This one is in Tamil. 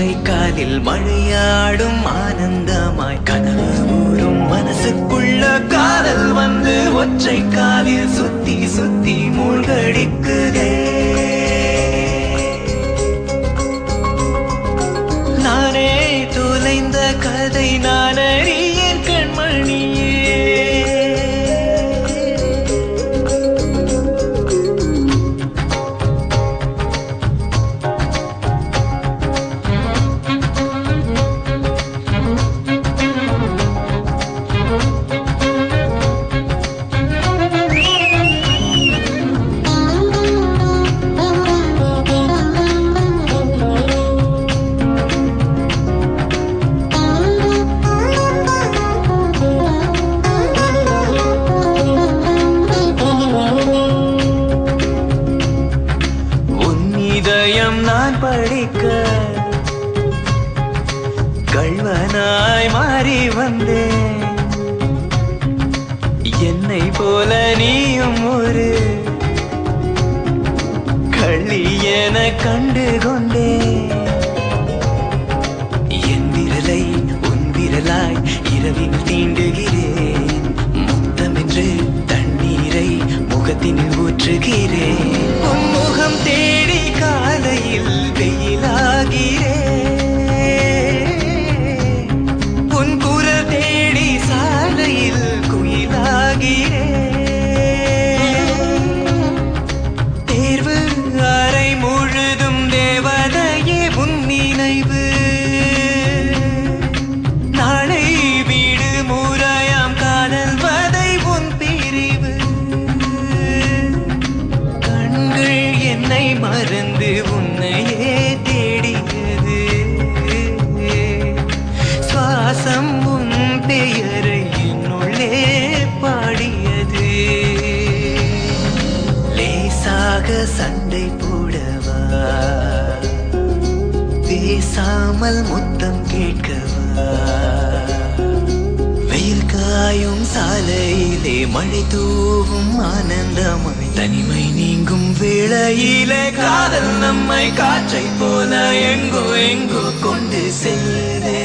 ஒற்றை காலில் மழையாடும் ஆனந்தமாய் கனவு ஊறும் மனசுக்குள்ள காதல் வந்து ஒற்றை காலில் சுத்தி சுத்தி மூழ்கடிக்குதே. நானே தொலைந்த கதை நான் அறியேன் கண்மணியே. நான் படிக்க கள்வனாய் மாறி வந்தேன். என்னை போல நீயும் ஒரு கள்ளி என கண்டு கொண்டேன். என் விரலை உன் விரலாய் இரவில் தீண்டுகிறேன். முத்தமென்று தண்ணீரை முகத்தின் ஊற்றுகிறேன். உன் முகம் தேடி காலையில் வெயிலாகிறேன். உன் குரல் தேடி சாலையில் குயிலாகிறேன். தேர்வு அறை முழுதும் தேவதையே உன் நினைவு. நாளை வீடு முறையாம் காதல் வதை உன் பிரிவு. கண்கள் என்னை மறந்து உன்னையே தேடியது. சுவாசம் உன் பெயரை என்னுள்ளே பாடியது. லேசாக சண்டை போடவா, பேசாமல் முத்தம் கேட்கவா. வெயில் காயும் சாலையிலே மழை தூவும் ஆனந்தமாய் தனிமை நீங்கும் வேளையிலே காதல் நம்மை காற்றை போல எங்கோ எங்கோ கொண்டு செல்லுதே.